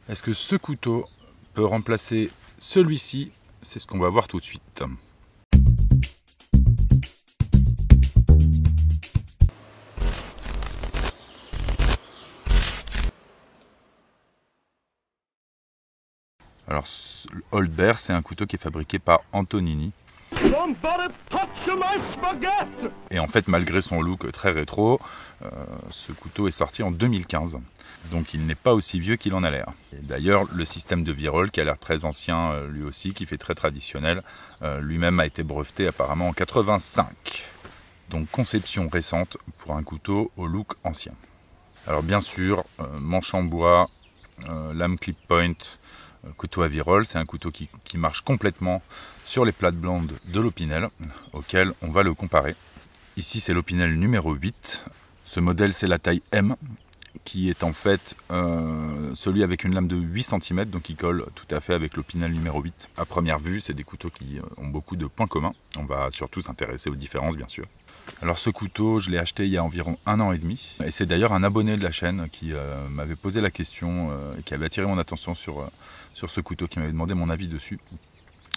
Est-ce que ce couteau peut remplacer celui-ci? C'est ce qu'on va voir tout de suite. Alors, Old Bear, c'est un couteau qui est fabriqué par Antonini. Et en fait, malgré son look très rétro, ce couteau est sorti en 2015. Donc il n'est pas aussi vieux qu'il en a l'air. D'ailleurs, le système de virole, qui a l'air très ancien lui aussi, qui fait très traditionnel, lui-même a été breveté apparemment en 85. Donc conception récente pour un couteau au look ancien. Alors bien sûr, manche en bois, lame clip point, couteau à virole, c'est un couteau qui marche complètement sur les plates-bandes de l'Opinel, auquel on va le comparer. Ici c'est l'Opinel numéro 8, ce modèle c'est la taille M, qui est en fait celui avec une lame de 8 cm, donc qui colle tout à fait avec l'Opinel numéro 8. À première vue, c'est des couteaux qui ont beaucoup de points communs, on va surtout s'intéresser aux différences bien sûr. Alors ce couteau, je l'ai acheté il y a environ 1 an et demi, et c'est d'ailleurs un abonné de la chaîne qui m'avait posé la question, et qui avait attiré mon attention sur ce couteau, qui m'avait demandé mon avis dessus.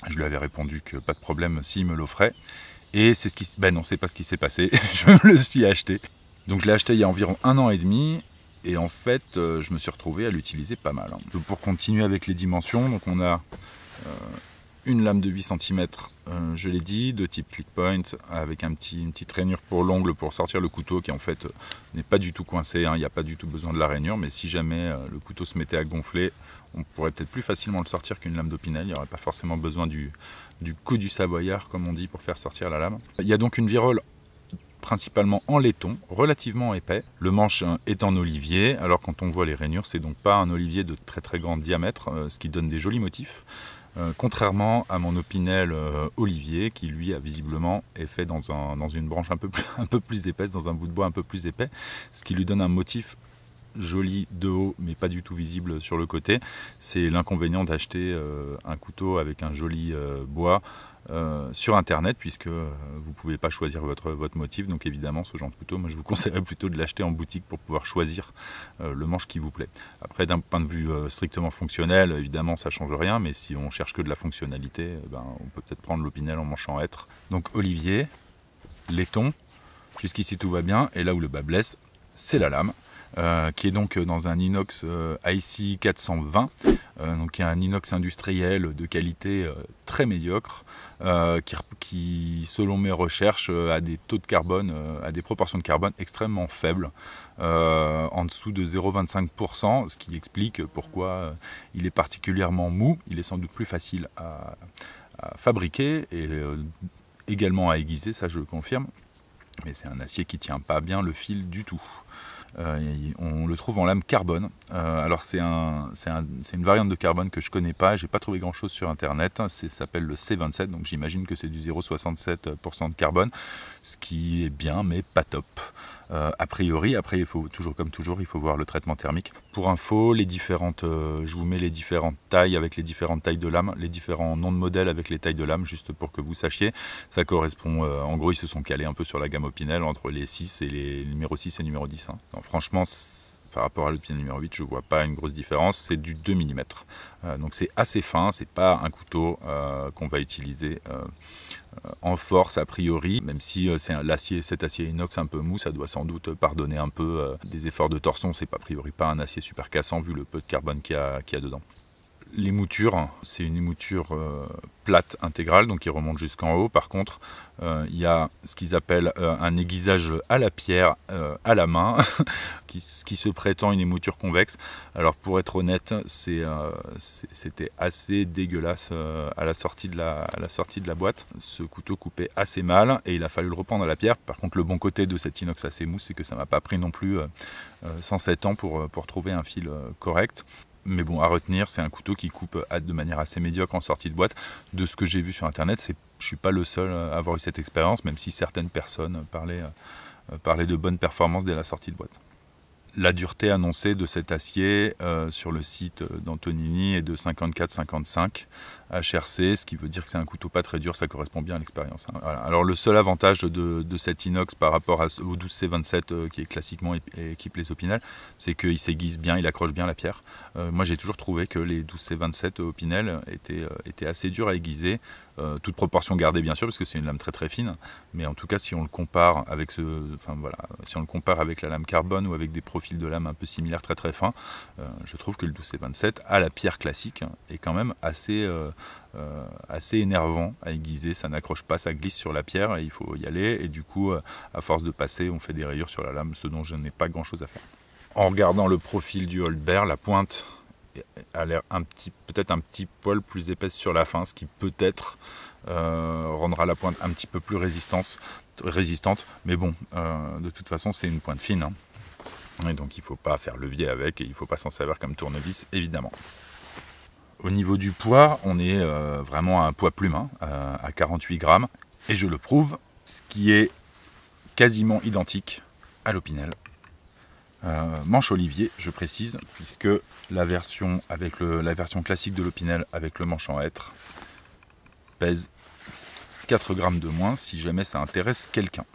Je lui avais répondu que pas de problème s'il me l'offrait, et c'est ce qui... Ben non, c'est pas ce qui s'est passé, je me le suis acheté. Donc je l'ai acheté il y a environ 1 an et demi, et en fait je me suis retrouvé à l'utiliser pas mal. Donc, pour continuer avec les dimensions, donc on a une lame de 8 cm, je l'ai dit, de type click point, avec une petite rainure pour l'ongle pour sortir le couteau, qui en fait n'est pas du tout coincé, il n'y a pas du tout besoin de la rainure, mais si jamais le couteau se mettait à gonfler, on pourrait peut-être plus facilement le sortir qu'une lame d'Opinel, il n'y aurait pas forcément besoin du coup du savoyard, comme on dit, pour faire sortir la lame. Il y a donc une virole principalement en laiton, relativement épais. Le manche est en olivier, alors quand on voit les rainures, c'est donc pas un olivier de très très grand diamètre, ce qui donne des jolis motifs. Contrairement à mon Opinel olivier, qui lui a visiblement est fait dans une branche un peu plus épaisse, dans un bout de bois un peu plus épais, ce qui lui donne un motif joli de haut, mais pas du tout visible sur le côté. C'est l'inconvénient d'acheter un couteau avec un joli bois sur internet, puisque vous ne pouvez pas choisir votre motif. Donc évidemment, ce genre de couteau, moi je vous conseillerais plutôt de l'acheter en boutique pour pouvoir choisir le manche qui vous plaît. Après, d'un point de vue strictement fonctionnel, évidemment ça change rien, mais si on cherche que de la fonctionnalité, on peut peut-être prendre l'Opinel en manche en hêtre. Donc olivier, laiton, jusqu'ici tout va bien, et là où le bas blesse, c'est la lame. Qui est donc dans un inox IC 420, donc un inox industriel de qualité très médiocre, qui selon mes recherches a des taux de carbone, a des proportions de carbone extrêmement faibles, en dessous de 0,25%, ce qui explique pourquoi il est particulièrement mou. Il est sans doute plus facile à fabriquer et également à aiguiser, ça je le confirme, mais c'est un acier qui tient pas bien le fil du tout. On le trouve en lame carbone. Alors c'est une variante de carbone que je connais pas, j'ai pas trouvé grand chose sur internet. Ça s'appelle le C27, donc j'imagine que c'est du 0,67% de carbone, ce qui est bien mais pas top. A priori, après il faut toujours, comme toujours, il faut voir le traitement thermique. Pour info, je vous mets les différentes tailles avec les différentes tailles de lame, les différents noms de modèles avec les tailles de lame, juste pour que vous sachiez. Ça correspond, en gros ils se sont calés un peu sur la gamme Opinel, entre les 6 et les numéro 6 et numéro 10. Non, franchement, par rapport à l'Opinel numéro 8, je vois pas une grosse différence, c'est du 2 mm. Donc c'est assez fin, c'est pas un couteau qu'on va utiliser en force a priori, même si cet acier inox un peu mou, ça doit sans doute pardonner un peu des efforts de torsion. C'est a priori pas un acier super cassant vu le peu de carbone qu'il y a dedans. Les moutures, c'est une mouture plate intégrale, donc qui remonte jusqu'en haut. Par contre, il y a ce qu'ils appellent un aiguisage à la pierre, à la main, qui se prétend une émouture convexe. Alors pour être honnête, c'était assez dégueulasse à la sortie de la boîte. Ce couteau coupait assez mal et il a fallu le reprendre à la pierre. Par contre, le bon côté de cet inox assez mou, c'est que ça m'a pas pris non plus 107 ans pour trouver un fil correct. Mais bon, à retenir, c'est un couteau qui coupe de manière assez médiocre en sortie de boîte. De ce que j'ai vu sur internet, je ne suis pas le seul à avoir eu cette expérience, même si certaines personnes parlaient de bonnes performances dès la sortie de boîte. La dureté annoncée de cet acier sur le site d'Antonini est de 54-55 HRC, ce qui veut dire que c'est un couteau pas très dur, ça correspond bien à l'expérience. Hein. Voilà. Alors le seul avantage de cet inox par rapport au 12C27 qui est classiquement équipe les Opinel, c'est qu'il s'aiguise bien, il accroche bien la pierre. Moi j'ai toujours trouvé que les 12C27 Opinel étaient assez durs à aiguiser, toute proportion gardée bien sûr, parce que c'est une lame très très fine, mais en tout cas si on le compare avec si on le compare avec la lame carbone ou avec des profils de lame un peu similaires très très fins, je trouve que le 12C27 à la pierre classique est quand même assez énervant à aiguiser, ça n'accroche pas, ça glisse sur la pierre et il faut y aller, et du coup à force de passer on fait des rayures sur la lame, ce dont je n'ai pas grand chose à faire. En regardant le profil du Holberg, la pointe a l'air peut-être un petit poil plus épaisse sur la fin, ce qui peut-être rendra la pointe un petit peu plus résistante, mais bon, de toute façon c'est une pointe fine, hein. Et donc il ne faut pas faire levier avec et il ne faut pas s'en servir comme tournevis évidemment. Au niveau du poids, on est vraiment à un poids plume, hein, à 48 grammes, et je le prouve, ce qui est quasiment identique à l'Opinel. Manche olivier, je précise, puisque la version classique de l'Opinel avec le manche en hêtre pèse 4 grammes de moins si jamais ça intéresse quelqu'un.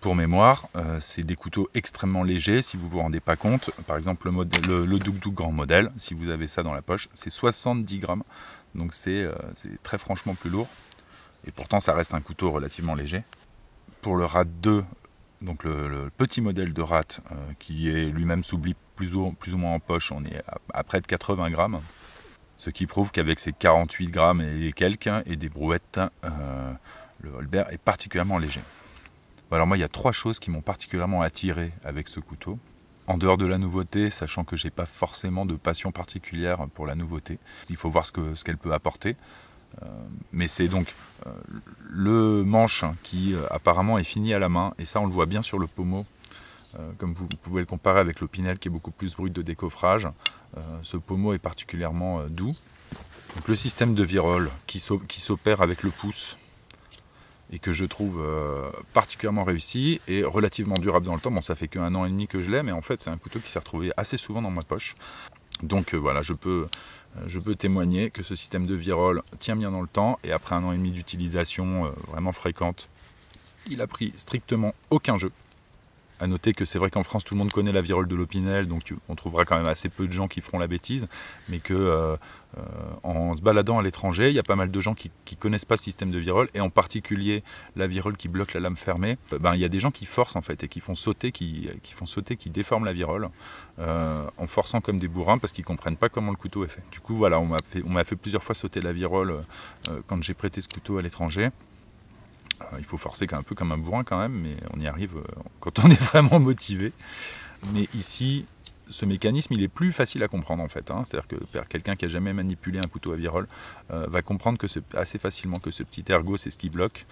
Pour mémoire, c'est des couteaux extrêmement légers, si vous ne vous rendez pas compte. Par exemple, le Duk Duk grand modèle, si vous avez ça dans la poche, c'est 70 grammes. Donc c'est très franchement plus lourd. Et pourtant, ça reste un couteau relativement léger. Pour le Rat 2, donc le petit modèle de Rat, qui est lui-même s'oublie plus ou moins en poche, on est à près de 80 grammes. Ce qui prouve qu'avec ses 48 grammes et quelques, et des brouettes, le Holberg est particulièrement léger. Alors moi, il y a 3 choses qui m'ont particulièrement attiré avec ce couteau. En dehors de la nouveauté, sachant que j'ai pas forcément de passion particulière pour la nouveauté. Il faut voir ce qu'elle peut apporter. Mais c'est donc le manche qui apparemment est fini à la main. Et ça, on le voit bien sur le pommeau. Comme vous pouvez le comparer avec l'Opinel qui est beaucoup plus brut de décoffrage. Ce pommeau est particulièrement doux. Donc le système de virole qui s'opère avec le pouce, et que je trouve particulièrement réussi et relativement durable dans le temps. Bon, ça fait qu'1 an et demi que je l'ai, mais en fait c'est un couteau qui s'est retrouvé assez souvent dans ma poche. Donc voilà, je peux témoigner que ce système de virole tient bien dans le temps, et après 1 an et demi d'utilisation vraiment fréquente, il a pris strictement aucun jeu. À noter que c'est vrai qu'en France tout le monde connaît la virole de l'Opinel, donc on trouvera quand même assez peu de gens qui feront la bêtise, mais que en se baladant à l'étranger, il y a pas mal de gens qui connaissent pas le système de virole, et en particulier la virole qui bloque la lame fermée. Il y a des gens qui forcent en fait et qui font sauter, qui déforment la virole en forçant comme des bourrins parce qu'ils comprennent pas comment le couteau est fait. Du coup voilà, on m'a fait plusieurs fois sauter la virole quand j'ai prêté ce couteau à l'étranger. Il faut forcer un peu comme un bourrin quand même, mais on y arrive quand on est vraiment motivé. Mais ici, ce mécanisme, il est plus facile à comprendre en fait. Hein. C'est-à-dire que quelqu'un qui n'a jamais manipulé un couteau à virole va comprendre que assez facilement que ce petit ergot, c'est ce qui bloque.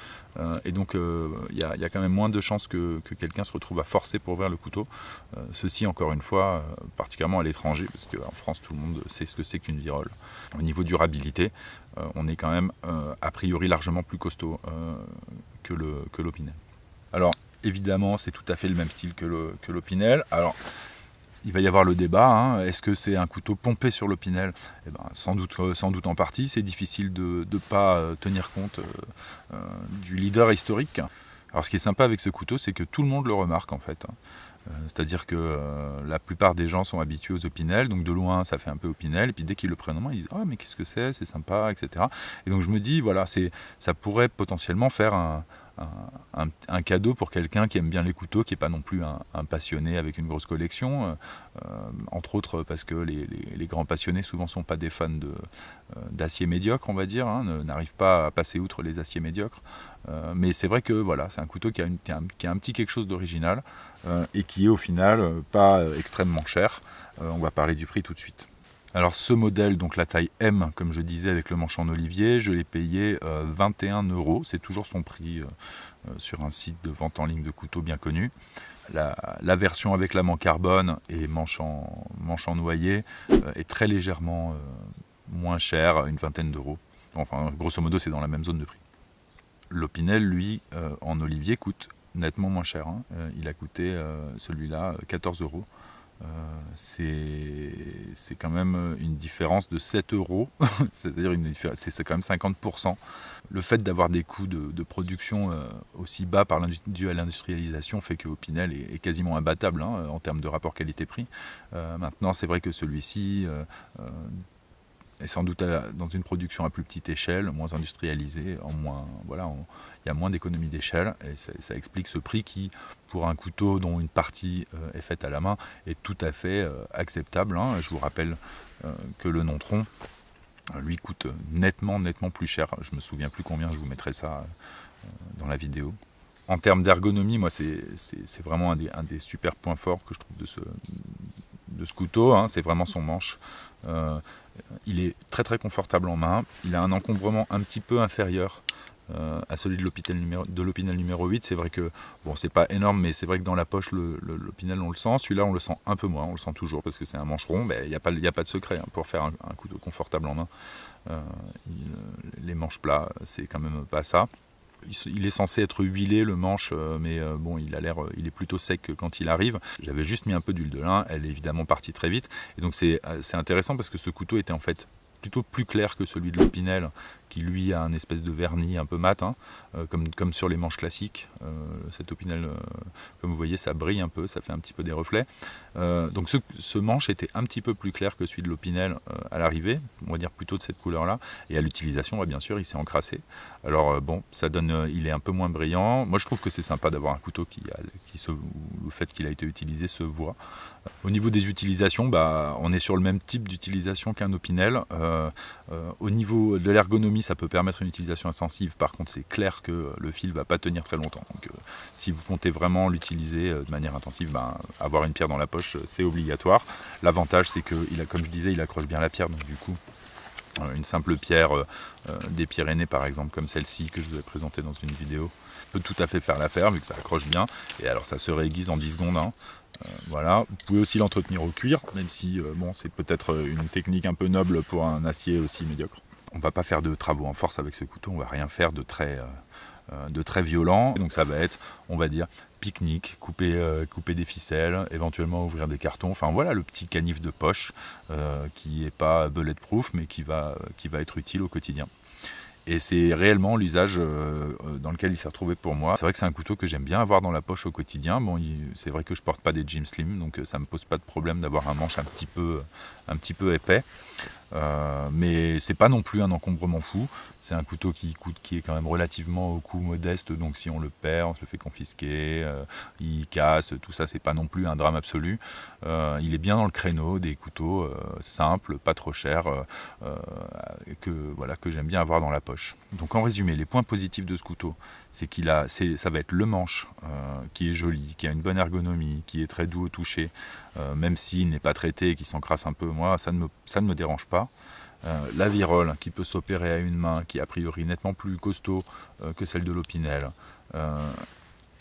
Et donc, il y a quand même moins de chances que quelqu'un se retrouve à forcer pour ouvrir le couteau. Ceci, encore une fois, particulièrement à l'étranger, parce qu'en France, tout le monde sait ce que c'est qu'une virole. Au niveau durabilité, on est quand même, a priori, largement plus costaud que l'Opinel. Alors, évidemment, c'est tout à fait le même style que l'Opinel. Alors, il va y avoir le débat, hein. Est-ce que c'est un couteau pompé sur l'Opinel? Sans doute en partie. C'est difficile de ne pas tenir compte du leader historique. Alors ce qui est sympa avec ce couteau, c'est que tout le monde le remarque en fait. C'est-à-dire que la plupart des gens sont habitués aux Opinel, donc de loin ça fait un peu Opinel, et puis dès qu'ils le prennent en main, ils disent « Ah mais qu'est-ce que c'est sympa, etc. » Et donc je me dis, voilà, ça pourrait potentiellement faire un cadeau pour quelqu'un qui aime bien les couteaux, qui n'est pas non plus un passionné avec une grosse collection, entre autres parce que les grands passionnés souvent ne sont pas des fans d'acier médiocre, on va dire, hein, n'arrivent pas à passer outre les aciers médiocres. Mais c'est vrai que voilà, c'est un couteau qui a un petit quelque chose d'original et qui est au final pas extrêmement cher. On va parler du prix tout de suite. Alors ce modèle, donc la taille M, comme je disais, avec le manche en olivier, je l'ai payé 21 €. C'est toujours son prix sur un site de vente en ligne de couteaux bien connu. La version avec lame en carbone et manche en noyer est très légèrement moins chère, une vingtaine d'euros. Enfin, grosso modo, c'est dans la même zone de prix. L'Opinel, lui, en olivier, coûte nettement moins cher. Hein. Il a coûté celui-là 14 €. c'est quand même une différence de 7 euros, c'est-à-dire c'est quand même 50%. Le fait d'avoir des coûts de production aussi bas dû à l'industrialisation fait que Opinel est quasiment imbattable en termes de rapport qualité-prix. Maintenant, c'est vrai que celui-ci est sans doute dans une production à plus petite échelle, moins industrialisée, il y a moins d'économies d'échelle, et ça explique ce prix qui, pour un couteau dont une partie est faite à la main, est tout à fait acceptable. Je vous rappelle que le Nontron, lui, coûte nettement plus cher. Je me souviens plus combien, je vous mettrai ça dans la vidéo. En termes d'ergonomie, moi, c'est vraiment un des super points forts que je trouve de ce couteau, c'est vraiment son manche. Il est très confortable en main, il a un encombrement un petit peu inférieur à celui de l'Opinel numéro 8. C'est vrai que, bon, c'est pas énorme, mais c'est vrai que dans la poche, l'Opinel, on le sent. Celui-là, on le sent un peu moins, on le sent toujours parce que c'est un mancheron, mais il n'y a pas de secret pour faire un couteau confortable en main. Les manches plats, c'est quand même pas ça. Il est censé être huilé le manche, mais bon, il est plutôt sec quand il arrive. J'avais juste mis un peu d'huile de lin, elle est évidemment partie très vite. Et donc c'est intéressant parce que ce couteau était en fait plutôt plus clair que celui de l'Opinel, qui lui a un espèce de vernis un peu mat, comme sur les manches classiques. Cet Opinel, comme vous voyez, ça brille un peu, ça fait un petit peu des reflets. Donc ce manche était un petit peu plus clair que celui de l'Opinel à l'arrivée, on va dire plutôt de cette couleur-là. Et à l'utilisation, bien sûr, il s'est encrassé. Alors bon, ça donne, il est un peu moins brillant. Moi, je trouve que c'est sympa d'avoir un couteau où le fait qu'il a été utilisé se voit. Au niveau des utilisations, on est sur le même type d'utilisation qu'un Opinel. Au niveau de l'ergonomie, ça peut permettre une utilisation intensive. Par contre, c'est clair que le fil ne va pas tenir très longtemps. Donc, si vous comptez vraiment l'utiliser de manière intensive, avoir une pierre dans la poche, c'est obligatoire. L'avantage, c'est que, comme je disais, il accroche bien la pierre. Donc, du coup, une simple pierre des Pyrénées, par exemple, comme celle-ci que je vous ai présentée dans une vidéo, peut tout à fait faire l'affaire, vu que ça accroche bien. Et alors, ça se réaiguise en 10 secondes. Voilà. Vous pouvez aussi l'entretenir au cuir, même si bon, c'est peut-être une technique un peu noble pour un acier aussi médiocre. On ne va pas faire de travaux en force avec ce couteau, on ne va rien faire de très violent. Donc ça va être, on va dire, pique-nique, couper des ficelles, éventuellement ouvrir des cartons. Enfin voilà, le petit canif de poche qui n'est pas bulletproof, mais qui va être utile au quotidien. Et c'est réellement l'usage dans lequel il s'est retrouvé pour moi. C'est vrai que c'est un couteau que j'aime bien avoir dans la poche au quotidien. Bon, c'est vrai que je porte pas des jeans slim, donc ça me pose pas de problème d'avoir un manche un petit peu épais. Mais c'est pas non plus un encombrement fou. C'est un couteau qui est quand même relativement au coût modeste, donc si on le perd, on se le fait confisquer, il casse, tout ça, c'est pas non plus un drame absolu. Il est bien dans le créneau des couteaux simples, pas trop chers, que j'aime bien avoir dans la poche. Donc en résumé, les points positifs de ce couteau, c'est ça va être le manche qui est joli, qui a une bonne ergonomie, qui est très doux au toucher, même s'il n'est pas traité et qui s'encrasse un peu, moi ça ne me dérange pas. La virole qui peut s'opérer à une main, qui est a priori nettement plus costaud que celle de l'Opinel,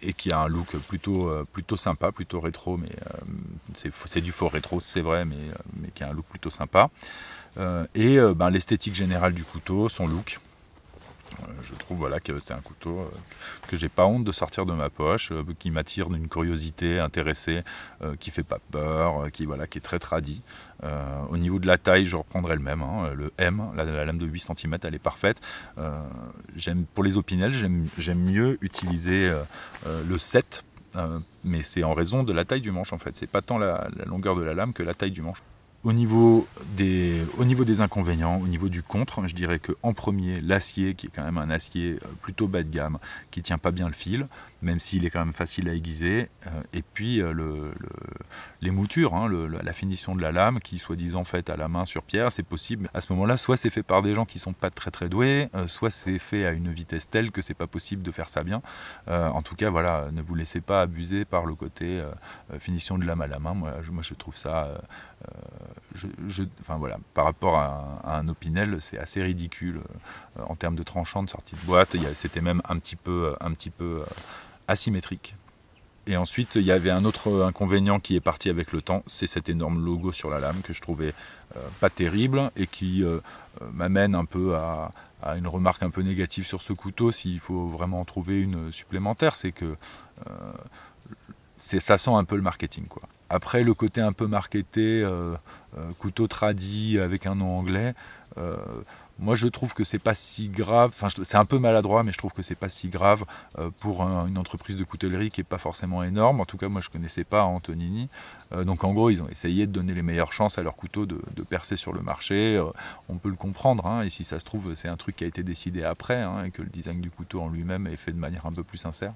et qui a un look plutôt sympa, plutôt rétro, mais c'est du faux rétro, c'est vrai, mais qui a un look plutôt sympa. Et l'esthétique générale du couteau, son look. Je trouve que c'est un couteau que j'ai pas honte de sortir de ma poche, qui m'attire d'une curiosité intéressée, qui fait pas peur, qui est très tradi. Au niveau de la taille, je reprendrai le même, le M, la lame de 8 cm, elle est parfaite. Pour les Opinel, j'aime mieux utiliser le 7, mais c'est en raison de la taille du manche en fait. C'est pas tant la longueur de la lame que la taille du manche. Au niveau des inconvénients, au niveau du contre, je dirais qu'en premier, l'acier, qui est quand même un acier plutôt bas de gamme, qui ne tient pas bien le fil, même s'il est quand même facile à aiguiser, et puis les moutures, la finition de la lame, qui soi-disant faite à la main sur pierre, c'est possible. À ce moment-là, soit c'est fait par des gens qui ne sont pas très doués, soit c'est fait à une vitesse telle que c'est pas possible de faire ça bien. En tout cas, voilà, ne vous laissez pas abuser par le côté finition de lame à la main. Moi je trouve ça... par rapport à un Opinel, c'est assez ridicule en termes de tranchant, de sortie de boîte. C'était même un petit peu asymétrique. Et ensuite, il y avait un autre inconvénient qui est parti avec le temps, c'est cet énorme logo sur la lame que je trouvais pas terrible et qui m'amène un peu à une remarque un peu négative sur ce couteau. S'il faut vraiment en trouver une supplémentaire, c'est que ça sent un peu le marketing, quoi. Après, le côté un peu marketé, couteau tradi avec un nom anglais, moi je trouve que c'est pas si grave, enfin c'est un peu maladroit, mais je trouve que c'est pas si grave pour une entreprise de coutellerie qui est pas forcément énorme. En tout cas, moi je connaissais pas Antonini. Donc en gros, ils ont essayé de donner les meilleures chances à leurs couteaux de percer sur le marché. On peut le comprendre, hein, et si ça se trouve, c'est un truc qui a été décidé après, hein, et que le design du couteau en lui-même est fait de manière un peu plus sincère.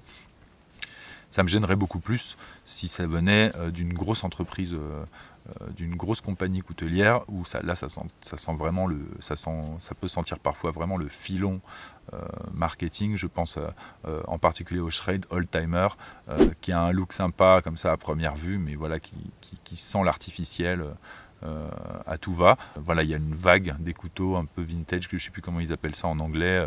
Ça me gênerait beaucoup plus si ça venait d'une grosse compagnie coutelière où ça sent vraiment ça peut sentir parfois vraiment le filon marketing. Je pense en particulier au Schrade Oldtimer qui a un look sympa comme ça à première vue, mais voilà qui sent l'artificiel. À tout va. Voilà, il y a une vague des couteaux un peu vintage, que je ne sais plus comment ils appellent ça en anglais,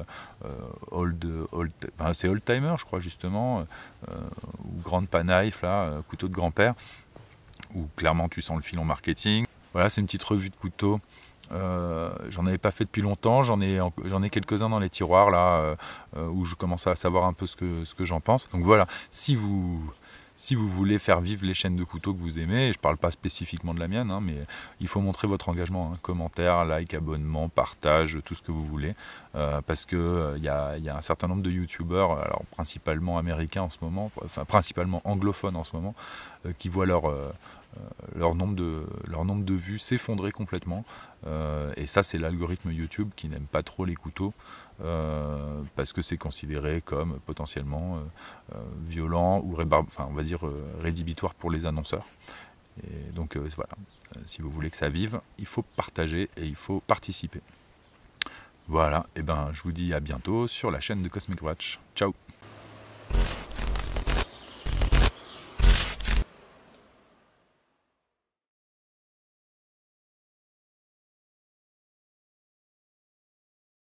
c'est oldtimer, je crois justement, ou grande panaille, là, couteau de grand-père, où clairement tu sens le filon marketing. Voilà, c'est une petite revue de couteaux. J'en avais pas fait depuis longtemps, j'en ai quelques-uns dans les tiroirs là, où je commence à savoir un peu ce que j'en pense. Donc voilà, si vous voulez faire vivre les chaînes de couteaux que vous aimez, et je ne parle pas spécifiquement de la mienne, hein, mais il faut montrer votre engagement, hein, commentaires, like, abonnement, partage, tout ce que vous voulez, parce que y a un certain nombre de youtubeurs, alors principalement américains en ce moment, enfin principalement anglophones en ce moment, qui voient leur nombre de vues s'effondrer complètement, et ça c'est l'algorithme YouTube qui n'aime pas trop les couteaux, parce que c'est considéré comme potentiellement violent ou on va dire rédhibitoire pour les annonceurs. Et donc voilà, si vous voulez que ça vive, il faut partager et il faut participer. Voilà, et ben je vous dis à bientôt sur la chaîne de Cosmic Watch. Ciao.